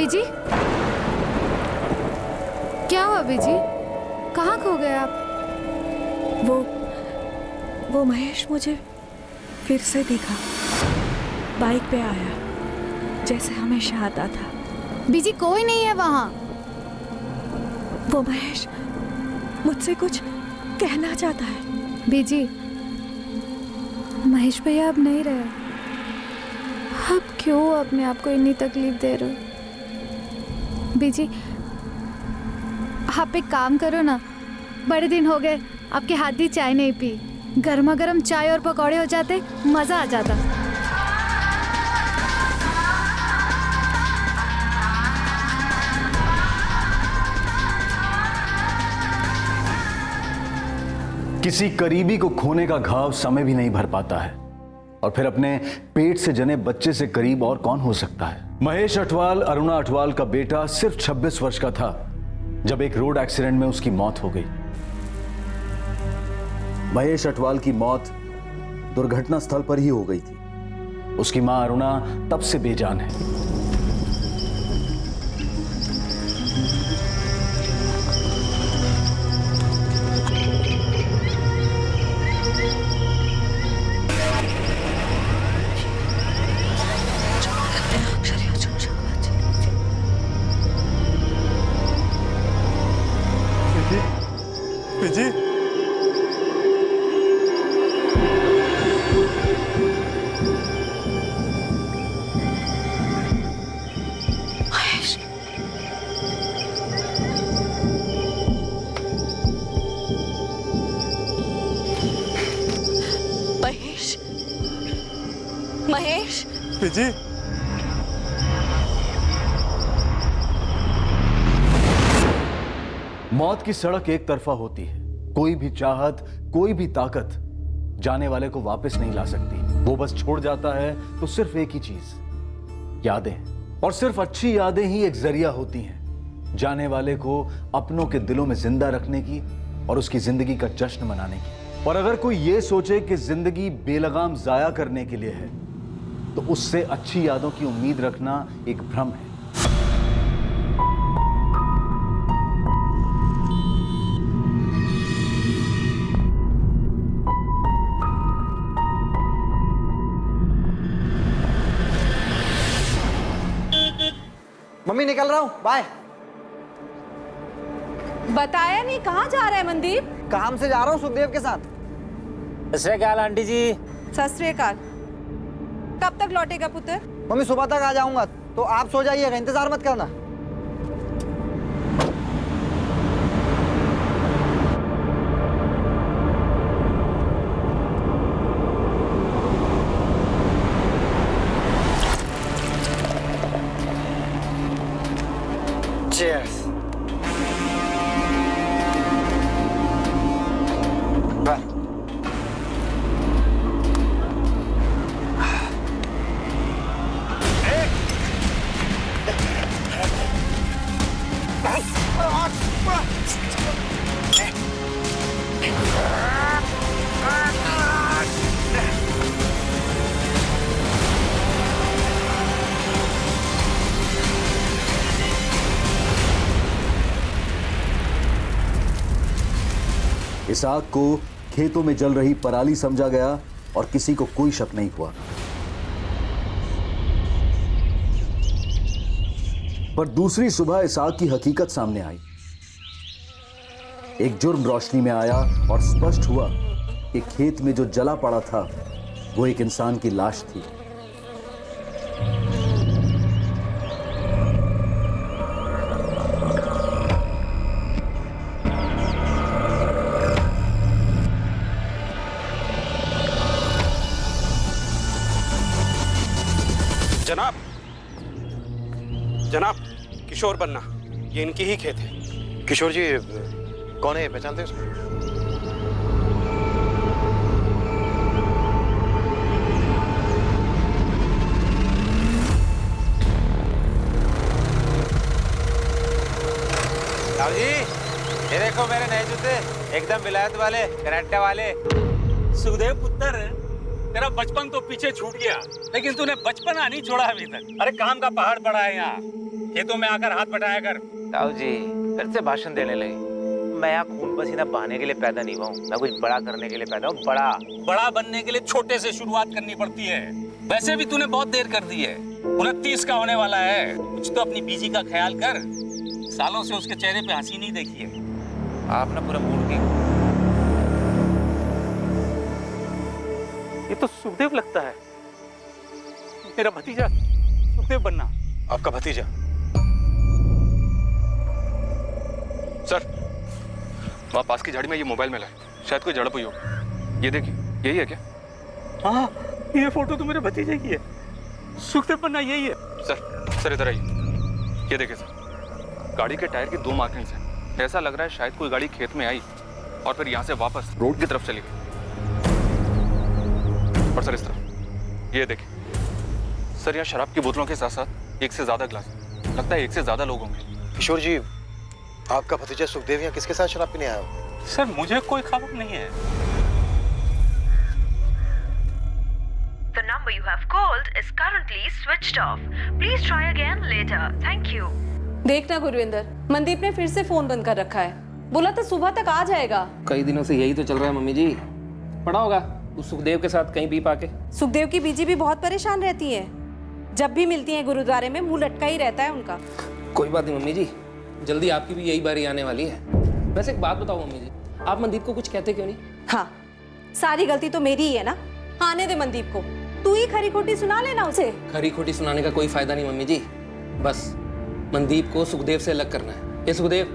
बीजी, क्या हुआ बीजी? कहाँ खो गए आप? वो महेश मुझे फिर से दिखा, बाइक पे आया जैसे हमेशा आता था। बीजी कोई नहीं है वहाँ। वो महेश मुझसे कुछ कहना चाहता है। बीजी, महेश भैया अब नहीं रहे। अब क्यों अपने आप को इतनी तकलीफ दे रहे हो? बीजी आप एक काम करो ना, बड़े दिन हो गए आपके हाथ की चाय नहीं पी। गर्मा गर्म चाय और पकौड़े हो जाते, मजा आ जाता। किसी करीबी को खोने का घाव समय भी नहीं भर पाता है, और फिर अपने पेट से जने बच्चे से करीब और कौन हो सकता है। महेश अठवाल अरुणा अठवाल का बेटा सिर्फ 26 वर्ष का था जब एक रोड एक्सीडेंट में उसकी मौत हो गई। महेश अठवाल की मौत दुर्घटना स्थल पर ही हो गई थी। उसकी मां अरुणा तब से बेजान है। जी महेश, महेश, महेश, जी मौत की सड़क एक तरफा होती है। कोई भी चाहत, कोई भी ताकत जाने वाले को वापस नहीं ला सकती। वो बस छोड़ जाता है तो सिर्फ एक ही चीज, यादें। और सिर्फ अच्छी यादें ही एक जरिया होती हैं जाने वाले को अपनों के दिलों में जिंदा रखने की और उसकी जिंदगी का जश्न मनाने की। और अगर कोई ये सोचे कि जिंदगी बेलगाम जाया करने के लिए है, तो उससे अच्छी यादों की उम्मीद रखना एक भ्रम है। मम्मी निकल रहा हूँ, बाय। बताया नहीं, कहाँ जा रहा है मनदीप? काम से जा रहा हूँ सुखदेव के साथ। सत श्री अकाल आंटी जी। सत श्री अकाल। कब तक लौटेगा पुत्र? मम्मी सुबह तक आ जाऊंगा, तो आप सो जाइएगा, इंतजार मत करना। Cheers. Bye. इसाक को खेतों में जल रही पराली समझा गया और किसी को कोई शक नहीं हुआ। पर दूसरी सुबह इसाक की हकीकत सामने आई। एक जुर्म रोशनी में आया और स्पष्ट हुआ कि खेत में जो जला पड़ा था वो एक इंसान की लाश थी। जनाब, जनाब, किशोर बन्ना, ये इनकी ही खेत है। किशोर जी कौन है, पहचानते हैं उसको? साहब जी, ये देखो मेरे नए जूते, एकदम विलायत वाले, कनाडा वाले। सुखदेव पुत्र, तेरा बचपन तो पीछे छूट गया, लेकिन तूने बचपना नहीं छोड़ा अभी तक। अरे काम का पहाड़ पड़ा है यहाँ, खेतों में आकर हाथ बटाया कर। ताऊ जी फिर से भाषण देने लगे। मैं यहाँ खून पसीना बहाने के लिए पैदा नहीं हुआ हूँ, मैं कुछ बड़ा करने के लिए पैदा हूँ। बड़ा बनने के लिए छोटे से शुरुआत करनी पड़ती है। वैसे भी तूने बहुत देर कर दी है, 29 का होने वाला है। कुछ तो अपनी बीजी का ख्याल कर, सालों से उसके चेहरे पे हंसी नहीं देखी है। आप ना पूरा मूड की। ये तो सुखदेव लगता है, मेरा भतीजा सुखदेव बनना। आपका भतीजा? सर, वहाँ पास की झाड़ी में ये मोबाइल मिला है, शायद कोई झड़प हुई हो। ये देखिए, यही है क्या? हाँ, ये फोटो तो मेरे भतीजे की है, सुखदेव बनना यही है। सर इधर आइए। ये देखिए सर, गाड़ी के टायर की 2 मार्किंग्स हैं। ऐसा लग रहा है शायद कोई गाड़ी खेत में आई और फिर यहाँ से वापस रोड की तरफ चली गई। और सर इस तरफ ये देखिए सर, यहाँ शराब की बोतलों के साथ साथ 1 से ज्यादा ग्लास, लगता है 1 से ज्यादा लोग होंगे। किशोर जी, आपका भतीजा सुखदेव यहाँ किसके साथ शराब पीने आया हो? सर मुझे कोई खबर नहीं है। The number you have called is currently switched off. Please try again later. Thank you. देखना गुरविंदर, मनदीप ने फिर से फोन बंद कर रखा है। बोला था सुबह तक आ जाएगा। कई दिनों से यही तो चल रहा है मम्मी जी। पड़ा होगा उस सुखदेव के साथ कहीं पी पाके। सुखदेव की बीजी भी बहुत परेशान रहती है, जब भी मिलती है गुरुद्वारे में मुंह लटका ही रहता है उनका। कोई बात नहीं मम्मी जी, जल्दी आपकी भी यही बारी आने वाली है। वैसे एक बात बताओ मम्मी जी, आप मनदीप को कुछ कहते क्यों नहीं? हाँ, सारी गलती तो मेरी ही है ना। आने दे मनदीप को, तू ही खरी खोटी सुना लेना उसे। खरी खोटी सुनाने का कोई फायदा नहीं मम्मी जी, बस मनदीप को सुखदेव से अलग करना है। ये सुखदेव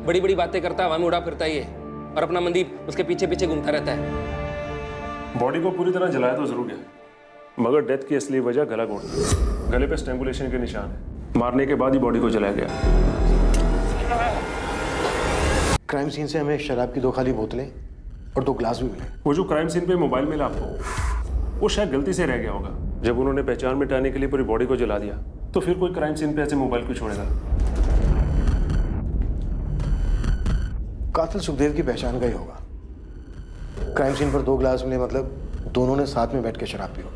बड़ी बड़ी बातें करता है, हवा में उड़ा फिरता ही है, और अपना मनदीप उसके पीछे पीछे घूमता रहता है। बॉडी को पूरी तरह जलाया तो जरूर गया, मगर डेथ की असली वजह गला घोटना। गले पे स्ट्रैंगुलेशन के निशान है, मारने के बाद ही बॉडी को जलाया गया। क्राइम सीन से हमें शराब की 2 खाली बोतलें और 2 ग्लास भी मिले। वो जो क्राइम सीन पे मोबाइल मिला आपको, वो शायद गलती से रह गया होगा। जब उन्होंने पहचान मिटाने के लिए पूरी बॉडी को जला दिया, तो फिर कोई क्राइम सीन पे ऐसे मोबाइल क्यों छोड़ेगा? कातिल सुखदेव की पहचान का ही होगा। क्राइम सीन पर 2 ग्लास मिले, मतलब दोनों ने साथ में बैठ के शराब पी हो।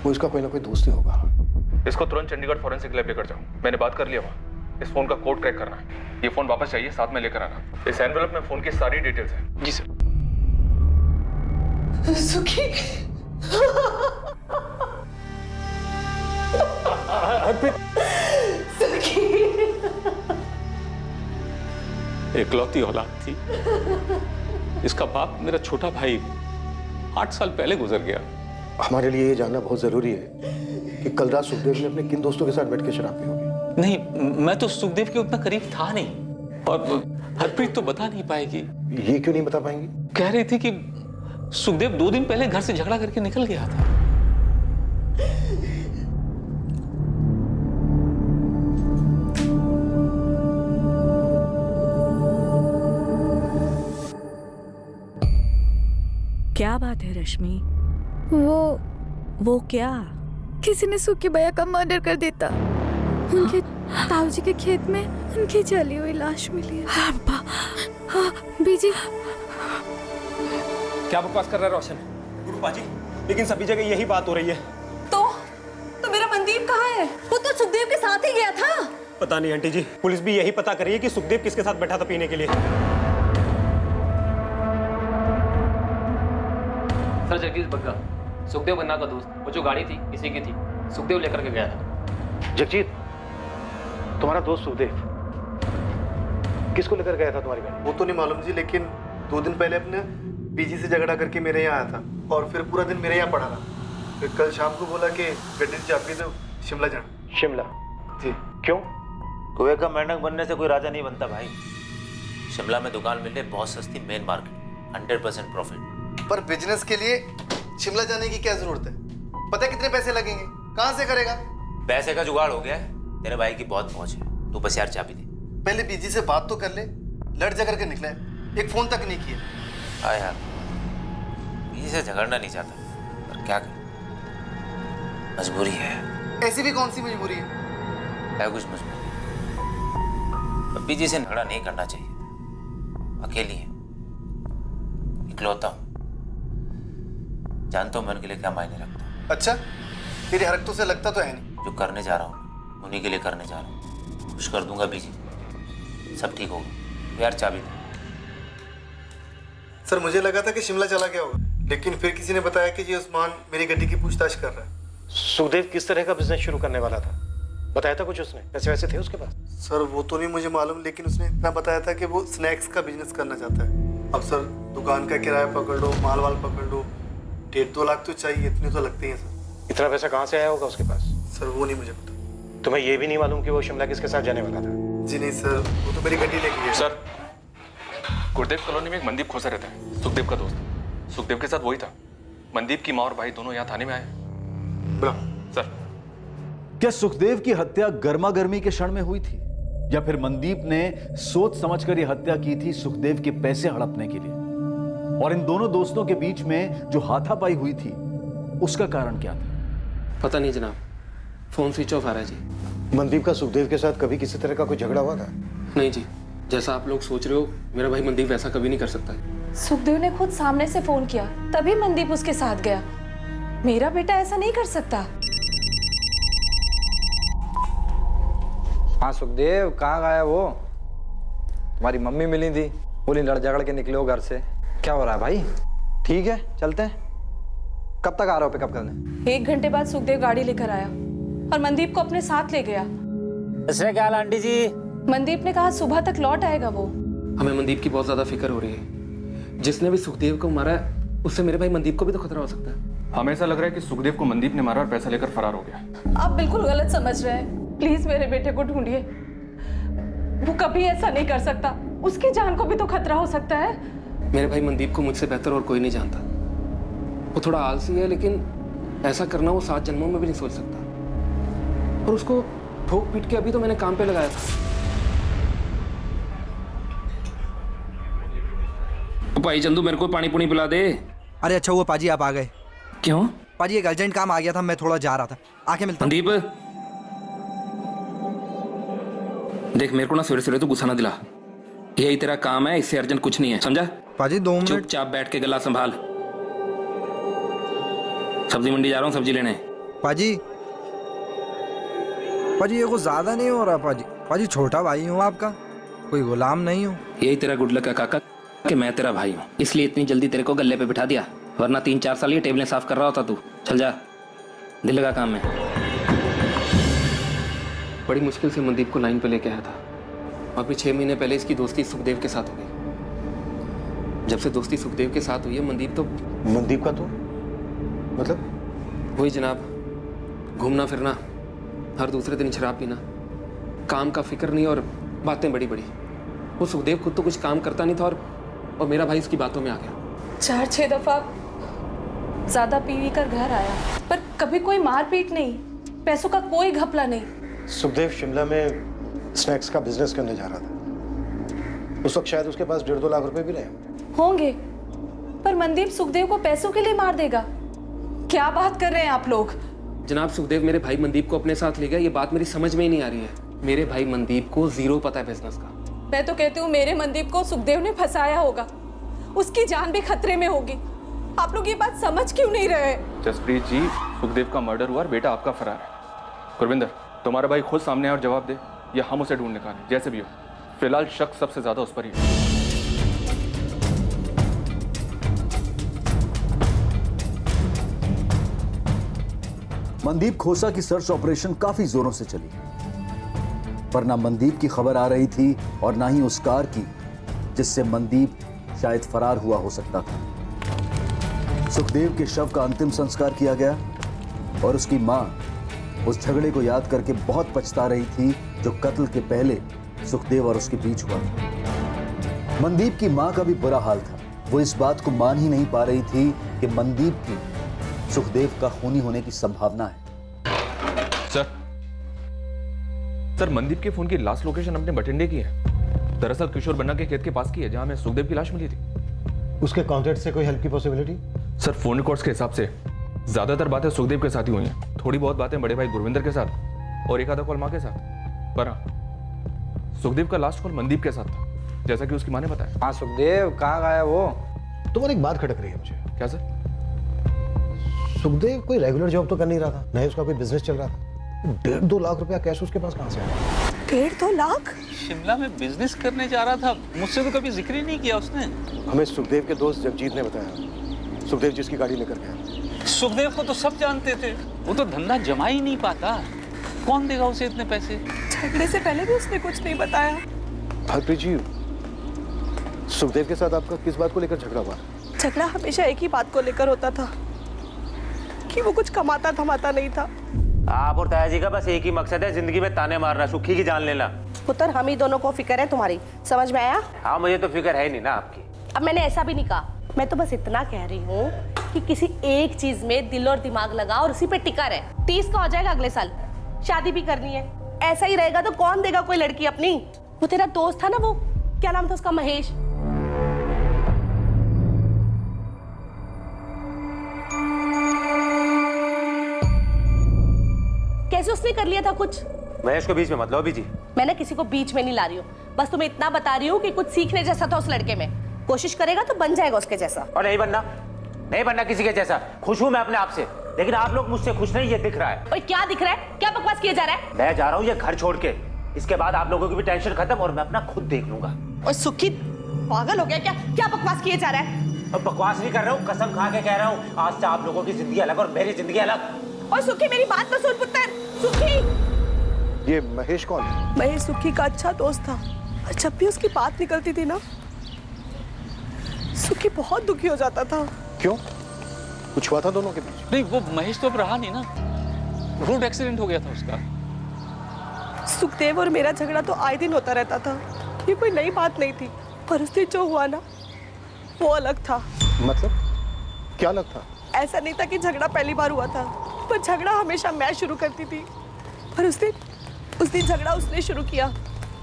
वो इसका कोई ना कोई दोस्त ही होगा। इसको तुरंत चंडीगढ़ फॉरेंसिक लैब लेकर जाओ, मैंने बात कर लिया वहाँ। इस फोन का कोड क्रैक करना है, ये फोन वापस चाहिए, साथ में लेकर आना। इस एनवेलप में फोन की सारी डिटेल्स हैं। जी सर। सुखी एकलौती औलाद थी, इसका बाप मेरा छोटा भाई 8 साल पहले गुजर गया। हमारे लिए ये जानना बहुत जरूरी है कि कल रात सुखदेव ने अपने किन दोस्तों के साथ बैठ के शराब पी होगी। नहीं, मैं तो सुखदेव के उतना करीब था नहीं, और हरप्रीत तो बता नहीं पाएगी। ये क्यों नहीं बता पाएंगी? कह रही थी कि सुखदेव 2 दिन पहले घर से झगड़ा करके निकल गया था। क्या बात है रश्मि? वो क्या? किसी ने सुखी भैया का मर्डर कर देता। उनके ताऊजी के खेत में उनकी जली हुई लाश मिली है। हाँ, बीजी। क्या बकवास कर रहा है रोशन? गुरुपा जी, लेकिन सभी जगह यही बात हो रही है। तो मेरा मनदीप कहाँ है? वो तो सुखदेव के साथ ही गया था। पता नहीं आंटी जी, पुलिस भी यही पता कर रही है कि सुखदेव किसके साथ बैठा था पीने के लिए। सर जगदीश बग्गा, सुखदेव बन्ना का दोस्त। वो जो गाड़ी थी किसी की थी, सुखदेव लेकर के गया था। जगजीत, तुम्हारा दोस्त सुखदेव किसको लेकर गया था तुम्हारी गाड़ी? वो तो नहीं मालूम जी, लेकिन 2 दिन पहले अपने बीजी से झगड़ा करके मेरे यहाँ आया था और फिर पूरा दिन मेरे यहाँ पड़ा रहा। फिर कल शाम को बोला कि गड्डी से चाबी दो, शिमला जाना। शिमला? जी। क्यों? कुएं का मेंढक बनने से कोई राजा नहीं बनता भाई। शिमला में दुकान मिल रही बहुत सस्ती, मेन मार्केट, 100% प्रॉफिट। पर बिजनेस के लिए शिमला जाने की क्या जरूरत है? पता है कितने पैसे लगेंगे? कहाँ से करेगा? पैसे का जुगाड़ हो गया है, तेरे भाई की बहुत पहुंच है। तू बस यार चाबी दे। पहले बीजी से बात तो कर ले, लड़ झगड़ के निकला है, एक फोन तक नहीं किया। हाँ यार, बीजी से झगड़ना नहीं चाहता, पर क्या करें, मजबूरी है। ऐसी भी कौन सी मजबूरी है? है कुछ मजबूरी, पर बीजी से झगड़ा नहीं करना चाहिए। अकेली है, इकलौता हूँ, जानता हूँ मैं उनके लिए क्या मायने रखता हूँ। अच्छा, तेरी हरकतों से लगता तो है नहीं। जो करने जा रहा हूँ उन्हीं के लिए करने जा रहा हूँ। खुश कर दूंगा बीजी, सब ठीक होगा। यार चाबी दे। सर मुझे लगा था कि शिमला चला गया होगा, लेकिन फिर किसी ने बताया कि ये उस्मान मेरी गड्डी की पूछताछ कर रहा है। सुखदेव किस तरह का बिजनेस शुरू करने वाला था, बताया था कुछ उसने? पैसे वैसे थे उसके पास? सर वो तो नहीं मुझे मालूम, लेकिन उसने इतना बताया था कि वो स्नैक्स का बिजनेस करना चाहता है। अब सर दुकान का किराया पकड़ लो, माल वाल पकड़ लो, 1.5-2 लाख तो चाहिए, इतने तो लगते हैं सर। इतना पैसा कहाँ से आया होगा उसके पास? सर वो नहीं मुझे पता। तुम्हें ये भी नहीं मालूम कि वो शिमला किसके साथ जाने वाला था? जी नहीं सर, वो तो मेरी गड्डी लेके गया। सर, गुरुदेव कॉलोनी में एक मनदीप खोसा रहता है, सुखदेव का दोस्त। सुखदेव के साथ वही था। मनदीप की माँ और भाई दोनों यहाँ थाने में आए। सर, क्या सुखदेव की हत्या गर्मा गर्मी के क्षण में हुई थी, या फिर मनदीप ने सोच समझकर यह हत्या की थी सुखदेव के पैसे हड़पने के लिए? और इन दोनों दोस्तों के बीच में जो हाथापाई हुई थी उसका कारण क्या था? पता नहीं जनाब, फोन स्विच ऑफ आ रहा है जी। मनदीप का सुखदेव के साथ कभी किसी तरह का कोई झगड़ा हुआ था? नहीं जी, जैसा आप लोग सोच रहे हो मेरा भाई मनदीप वैसा कभी नहीं कर सकता है। सुखदेव ने खुद सामने से फोन किया, तभी मनदीप उसके साथ गया। मेरा बेटा ऐसा नहीं कर सकता। हाँ सुखदेव, कहाँ गया वो? तुम्हारी मम्मी मिली थी, बोली लड़ झगड़ के निकले हो घर से। क्या हो रहा है भाई? ठीक है, चलते हैं। कब तक आ रहे हो पिकअप करने? 1 घंटे बाद सुखदेव गाड़ी लेकर आया और मनदीप को अपने साथ ले गया। क्या आंटी जी? मनदीप ने कहा सुबह तक लौट आएगा वो। हमें मनदीप की बहुत ज्यादा फिक्र हो रही है। जिसने भी सुखदेव को मारा है उससे मेरे भाई मनदीप को भी तो खतरा हो सकता है। हमें ऐसा लग रहा है कि सुखदेव को मनदीप ने मारा और पैसा लेकर फरार हो गया। आप बिल्कुल गलत समझ रहे हैं। प्लीज मेरे बेटे को ढूंढिए, वो कभी ऐसा नहीं कर सकता। उसकी जान को भी तो खतरा हो सकता है। मेरे भाई मनदीप को मुझसे बेहतर और कोई नहीं जानता। वो थोड़ा आलसी है, लेकिन ऐसा करना वो 7 जन्मों में भी नहीं सोच सकता। और उसको ठोक पीट के अभी तो मैंने काम पे लगाया था। भाई चंदू, मेरे को पानी पुनी पिला दे। अरे अच्छा हुआ पाजी आप आ गए। क्यों? पाजी एक अर्जेंट काम आ गया था, मैं थोड़ा जा रहा था, आके मिलता हूं। मनदीप देख, मेरे को ना सवेरे तो गुस्सा ना दिला। यही तेरा काम है, इससे अर्जेंट कुछ नहीं है, समझा? पाजी 2 मिनट चुपचाप बैठ के गला संभाल। सब्जी मंडी जा रहा हूँ सब्जी लेने। पाजी पाजी ये कुछ ज्यादा नहीं हो रहा पाजी? पाजी छोटा भाई हूँ आपका, कोई गुलाम नहीं हूँ। यही तेरा गुड लक है काका कि मैं तेरा भाई हूँ, इसलिए इतनी जल्दी तेरे को गले पे बिठा दिया, वरना 3-4 साल ये टेबलें साफ कर रहा होता तू। चल जा, दिल लगा काम में। बड़ी मुश्किल से मनदीप को लाइन पे लेके आया था। अभी 6 महीने पहले इसकी दोस्ती सुखदेव के साथ हो गई। जब से दोस्ती सुखदेव के साथ हुई है, मनदीप तो... मनदीप का तो मतलब? वही जनाब, घूमना फिरना, हर दूसरे दिन शराब पीना, काम का फिक्र नहीं और बातें बड़ी बड़ी। वो सुखदेव खुद तो कुछ काम करता नहीं था और मेरा भाई इसकी बातों में आ गया। 4-6 दफा ज्यादा पी कर घर आया, पर कभी कोई मारपीट नहीं, पैसों का कोई घपला नहीं। सुखदेव शिमला में स्नैक्स का बिजनेस करने जा रहा था। उस वक्त शायद उसके पास 1.5-2 लाख रुपए भी रहे होंगे, पर मनदीप सुखदेव को पैसों के लिए मार देगा? क्या बात कर रहे हैं आप लोग? जनाब, सुखदेव मेरे भाई मनदीप को अपने साथ ले गया, ये बात मेरी समझ में ही नहीं आ रही है। मेरे भाई मनदीप को 0 पता है बिजनेस का। मैं तो कहती हूँ मेरे मनदीप को सुखदेव ने फंसाया होगा, उसकी जान भी खतरे में होगी। आप लोग ये बात समझ क्यों नहीं रहे? जसप्रीत जी, सुखदेव का मर्डर हुआ और बेटा आपका फरार है। गुरविंदर, तुम्हारा भाई खुद सामने आए और जवाब दे, या हम उसे ढूंढ निकालें, जैसे भी हो। फिलहाल शक सबसे ज्यादा उस पर ही है। मनदीप खोसा की सर्च ऑपरेशन काफी जोरों से चली, पर ना मनदीप की खबर आ रही थी और ना ही उस कार की जिससे मनदीप शायद फरार हुआ हो सकता था। सुखदेव के शव का अंतिम संस्कार किया गया और उसकी मां उस झगड़े को याद करके बहुत पछता रही थी जो कत्ल के पहले सुखदेव और उसके बीच हुआ था। मनदीप की मां का भी बुरा हाल था। वो इस बात को मान ही नहीं पा रही थी कि मनदीप की सुखदेव का खूनी होने की संभावना है। सर, मनदीप के फोन की लास्ट लोकेशन अपने बठिंडे की है। दरअसल किशोर बन्ना के खेत के पास की है, जहां में सुखदेव की लाश मिली थी। उसके कॉन्टैक्ट से कोई हेल्प की पॉसिबिलिटी? सर, फोन रिकॉर्ड्स के हिसाब से ज्यादातर बातें सुखदेव के साथ ही हुई हैं। थोड़ी बहुत बातें बड़े भाई गुरविंदर के साथ और एक आधा कॉल माँ के साथ। पर हाँ, सुखदेव का लास्ट कॉल मनदीप के साथ था, जैसा कि उसकी माँ ने बताया। हाँ सुखदेव, कहाँ गया वो? तुम्हारी एक बात खटक रही है मुझे। क्या सर? सुखदेव कोई रेगुलर जॉब तो कर नहीं रहा था, नहीं उसका कोई बिजनेस चल रहा था। 1.5-2 लाख रुपया कैश उसके पास कहाँ से आया? 1.5-2 लाख? शिमला में बिजनेस करने जा रहा था, मुझसे तो कभी जिक्र ही नहीं किया उसने। हमें सुखदेव के दोस्त जगजीत ने बताया, सुखदेव जिसकी गाड़ी लेकर गया। सुखदेव को तो सब जानते थे, वो तो धंधा जमा ही नहीं पाता, कौन देगा उसे इतने पैसे? झगड़े से पहले भी उसने कुछ नहीं बताया। हरप्रीत जी, सुखदेव के साथ आपका किस बात को लेकर झगड़ा हुआ? झगड़ा हमेशा एक ही बात को लेकर होता था कि वो कुछ कमाता धमाता नहीं था। आप और ताया जी का बस एक ही मकसद है, जिंदगी में ताने मारना, सुखी की जान लेना। पुत्र, हम ही दोनों को फिक्र है तुम्हारी, समझ में आया? हाँ, मुझे तो फिक्र है ही नहीं ना आपकी। अब मैंने ऐसा भी नहीं कहा, मैं तो बस इतना कह रही हूँ कि किसी एक चीज में दिल और दिमाग लगा और उसी पे टिका रहे। 30 का हो जाएगा अगले साल, शादी भी करनी है। ऐसा ही रहेगा तो कौन देगा कोई लड़की अपनी? वो तेरा दोस्त था ना, वो क्या नाम था उसका, महेश। कैसे उसने कर लिया था कुछ? महेश को बीच में मत लो बीजी। मैं ना किसी को बीच में नहीं ला रही हूँ, बस तुम्हें इतना बता रही हूँ कि कुछ सीखने जैसा था उस लड़के में। कोशिश करेगा तो बन जाएगा उसके जैसा। और नहीं बनना किसी के जैसा। खुश हूँ मैं अपने आप से, लेकिन आप लोग मुझसे खुश नहीं, ये दिख रहा है। ओए, क्या दिख रहा है? क्या बकवास किया जा रहा है? मैं जा रहा हूँ ये घर छोड़ के, इसके बाद आप लोगों की भी टेंशन खत्म और मैं अपना खुद देख लूंगा। ओए सुखी, पागल हो गया क्या? क्या बकवास किए जा रहा है? अब बकवास नहीं कर रहा हूँ, कसम खा के कह रहा हूँ, आज से आप लोगों की जिंदगी अलग और मेरी जिंदगी अलग। ओए सुखी, मेरी बात तो सुन पुत्र। सुखी, ये महेश कौन है? महेश सुखी का अच्छा दोस्त था, और जब भी उसकी बात निकलती थी ना, सुखी बहुत दुखी हो जाता था। क्यों? कुछ हुआ था दोनों के बीच? नहीं, वो महेश तो अब रहा नहीं ना, रोड एक्सीडेंट हो गया था उसका। सुखदेव और मेरा झगड़ा तो आए दिन होता रहता था, ये कोई नई बात नहीं थी। पर उस दिन जो हुआ ना, वो अलग था। मतलब क्या अलग था? ऐसा नहीं था कि झगड़ा पहली बार हुआ था, पर झगड़ा हमेशा मैं शुरू करती थी। पर उस दिन झगड़ा उसने शुरू किया,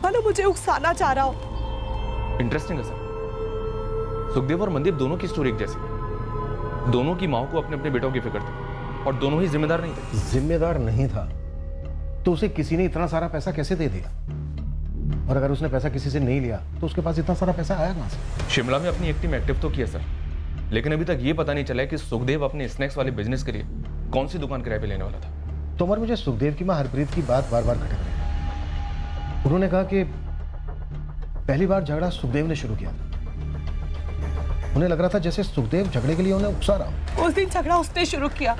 मानो मुझे उकसाना चाह रहा हो। इंटरेस्टिंग है सर, सुखदेव और मनदीप दोनों की स्टोरी एक जैसी है। दोनों की माँ को अपने अपने बेटों की फिक्र थी और दोनों ही जिम्मेदार नहीं थे। जिम्मेदार नहीं था तो उसे किसी ने इतना सारा पैसा कैसे दे दिया? और अगर उसने पैसा किसी से नहीं लिया तो उसके पास इतना सारा पैसा आया कहाँ से? शिमला में अपनी एक टीम एक्टिव तो किया सर, लेकिन अभी तक ये पता नहीं चला है कि सुखदेव अपने स्नैक्स वाले बिजनेस के लिए कौन सी दुकान किराए पे लेने वाला था। तो मगर मुझे सुखदेव की माँ हरप्रीत की बात बार बार खटक रही है। उन्होंने कहा कि पहली बार झगड़ा सुखदेव ने शुरू किया था। उन्हें लग रहा था जैसे सुखदेव झगड़े के लिए उन्हें उकसा रहा हो। उस दिन झगड़ा उसने शुरू किया,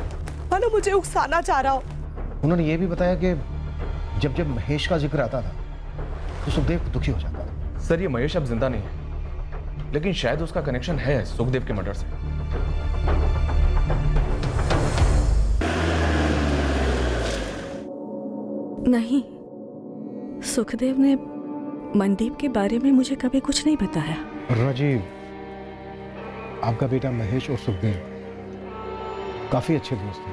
मानो मुझे उकसाना चाह रहा हो। उन्होंने ये भी बताया कि जब जब महेश का जिक्र आता था तो सुखदेव दुखी हो जाता था। सर, ये महेश अब जिंदा नहीं है, लेकिन शायद उसका कनेक्शन है सुखदेव के मर्डर से। नहीं, सुखदेव ने मनदीप के बारे में मुझे कभी कुछ नहीं बताया। राजीव, आपका बेटा महेश और सुखदेव काफी अच्छे दोस्त थे,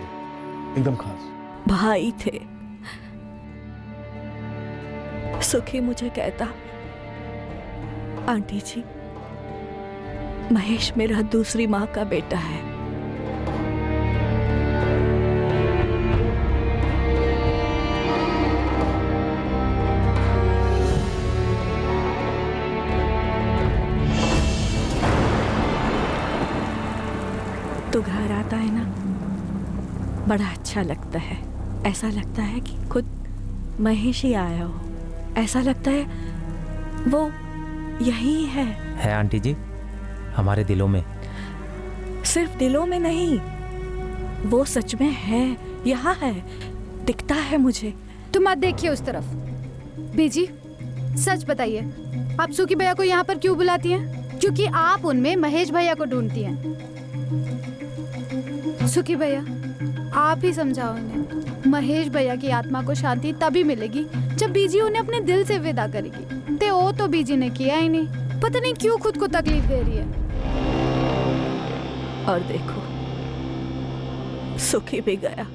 एकदम खास भाई थे। सुखी मुझे कहता, आंटी जी, महेश मेरा दूसरी माँ का बेटा है। तो घर आता है ना, बड़ा अच्छा लगता है। ऐसा लगता है कि खुद महेश ही आया हो। ऐसा लगता है वो यही है आंटी जी, हमारे दिलों में। सिर्फ दिलों में नहीं, वो सच में है, यहाँ है, दिखता है मुझे। तुम मत देखिए उस तरफ। बीजी, सच बताइए, आप सुखी भैया को यहाँ पर क्यों बुलाती हैं? क्योंकि आप उनमें महेश भैया को ढूंढती हैं। सुखी भैया, आप ही समझाओ उन्हें। महेश भैया की आत्मा को शांति तभी मिलेगी जब बीजी उन्हें अपने दिल से विदा करेगी। ते वो तो बीजी ने किया ही नहीं, पता नहीं क्यों खुद को तकलीफ दे रही है। और देखो, सुखी भी गया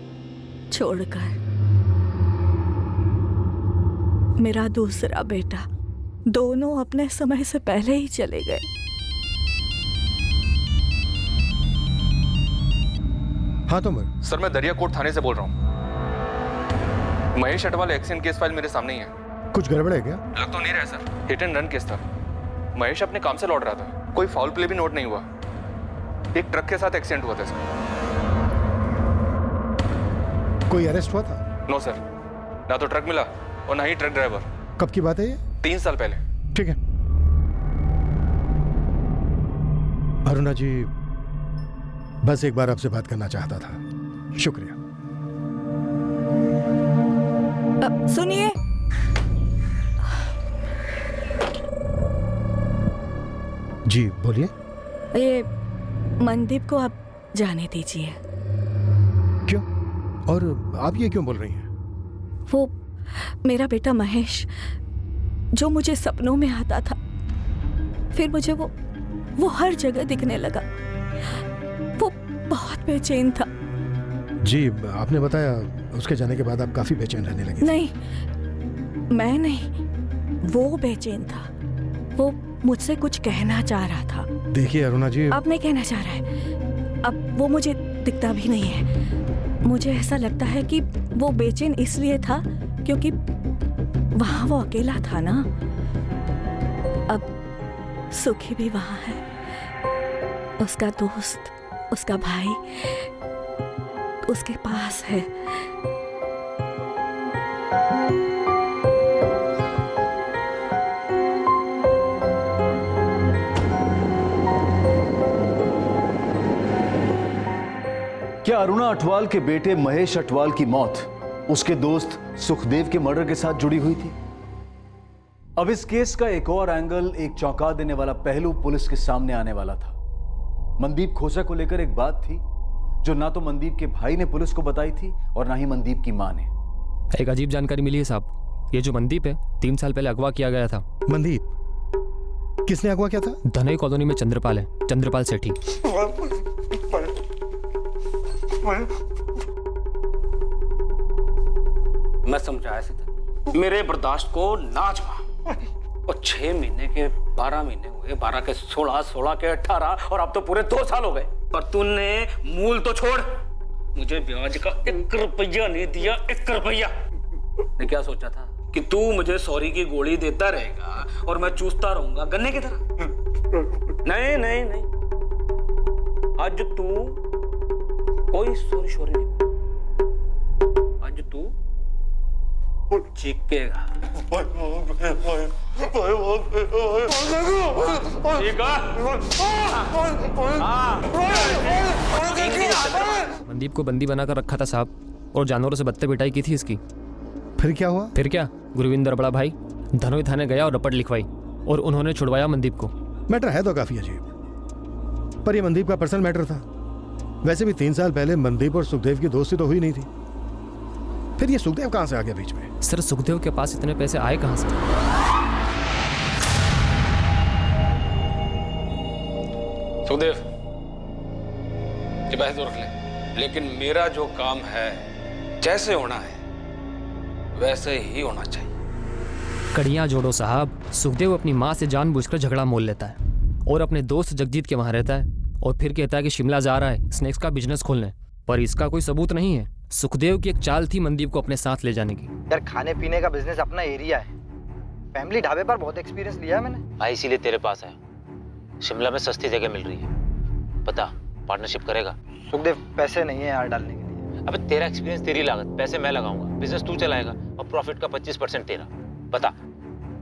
छोड़कर। मेरा दूसरा बेटा, दोनों अपने समय से पहले ही चले गए। हाँ तो सर, मैं दरियाकोट थाने से बोल रहा हूँ। Mahesh Atwal accident case file मेरे सामने ही है। कुछ गड़बड़ है क्या? लग तो नहीं रहा sir, hit and run case था। महेश अपने काम से लौट रहा था, कोई फाउल प्ले भी नोट नहीं हुआ। एक ट्रक के साथ एक्सीडेंट हुआ था सर। कोई अरेस्ट हुआ था? नो सर, ना तो ट्रक मिला और ना ही ट्रक ड्राइवर। कब की बात है ये? 3 साल पहले। ठीक है अरुणा जी, बस एक बार आपसे बात करना चाहता था। शुक्रिया। सुनिए, जी बोलिए। ये मनदीप को आप जाने दीजिए। क्यों? और आप ये क्यों बोल रही हैं? वो मेरा बेटा महेश जो मुझे सपनों में आता था, फिर मुझे वो हर जगह दिखने लगा। वो बहुत बेचैन था। जी आपने बताया उसके जाने के बाद आप काफी बेचैन रहने लगी। नहीं, मैं नहीं, वो बेचैन था। वो मुझसे कुछ कहना चाह रहा था। देखिए अरुणा जी, अब नहीं कहना चाह रहा है। अब वो मुझे दिखता भी नहीं है। मुझे ऐसा लगता है कि वो बेचैन इसलिए था क्योंकि वहां वो अकेला था ना। अब सुखी भी वहां है, उसका दोस्त, उसका भाई उसके पास है। क्या अरुणा अटवाल के बेटे महेश अटवाल की मौत उसके दोस्त सुखदेव के मर्डर के साथ जुड़ी हुई थी? अब इस केस का एक और एंगल, एक चौंका देने वाला पहलू पुलिस के सामने आने वाला था। मनदीप खोसा को लेकर एक बात थी जो ना तो मनदीप के भाई ने पुलिस को बताई थी और ना ही मनदीप की मां ने। एक अजीब जानकारी मिली है साहब। ये जो मनदीप है 3 साल पहले अगवा किया गया था। मनदीप? किसने अगवा किया था? धनई कॉलोनी में चंद्रपाल है, चंद्रपाल सेठी। मैं समझाया से था, मेरे बर्दाश्त को ना जमा। और 6 महीने के 12 महीने हुए, 12 के 16, 16 के 18 और अब तो पूरे 2 साल हो गए। पर तूने मूल तो छोड़, मुझे ब्याज का 1 रुपया नहीं दिया। 1 रुपया। मैं क्या सोचा था कि तू मुझे सॉरी की गोली देता रहेगा और मैं चूसता रहूंगा गन्ने की तरह। नहीं नहीं नहीं, आज तू कोई सॉरी नहीं, आज तू चीखेगा। मनदीप को बंदी बनाकर रखा था साहब, और जानवरों से बत्ते पिटाई की थी इसकी। फिर क्या हुआ? फिर क्या, गुरविंदर बड़ा भाई धनोई थाने गया और रपट लिखवाई और उन्होंने छुड़वाया मनदीप को। मैटर है तो काफी अजीब, पर यह मनदीप का पर्सनल मैटर था। वैसे भी 3 साल पहले मनदीप और सुखदेव की दोस्ती तो हुई नहीं थी। फिर ये सुखदेव कहां से आ गया बीच में? सर सुखदेव के पास इतने पैसे आए कहां से? सुखदेव, ये पैसे तो रख ले, लेकिन मेरा जो काम है जैसे होना है वैसे ही होना चाहिए। कड़ियां जोड़ो साहब। सुखदेव अपनी माँ से जानबूझकर झगड़ा मोल लेता है और अपने दोस्त जगजीत के वहां रहता है और फिर कहता है कि शिमला जा रहा है स्नैक्स का बिजनेस खोलने, पर इसका कोई सबूत नहीं है। सुखदेव की एक चाल थी मनदीप को अपने साथ ले जाने की। यार खाने पीने का बिजनेस अपना एरिया है, फैमिली ढाबे पर बहुत एक्सपीरियंस लिया है मैंने। भाई इसीलिए तेरे पास है। शिमला में सस्ती जगह मिल रही है, पता पार्टनरशिप करेगा? सुखदेव पैसे नहीं है यार डालने के लिए। अबे तेरा एक्सपीरियंस, तेरी लागत, पैसे मैं लगाऊंगा, बिजनेस तू चलाएगा और प्रॉफिट का 25% तेरा। बता।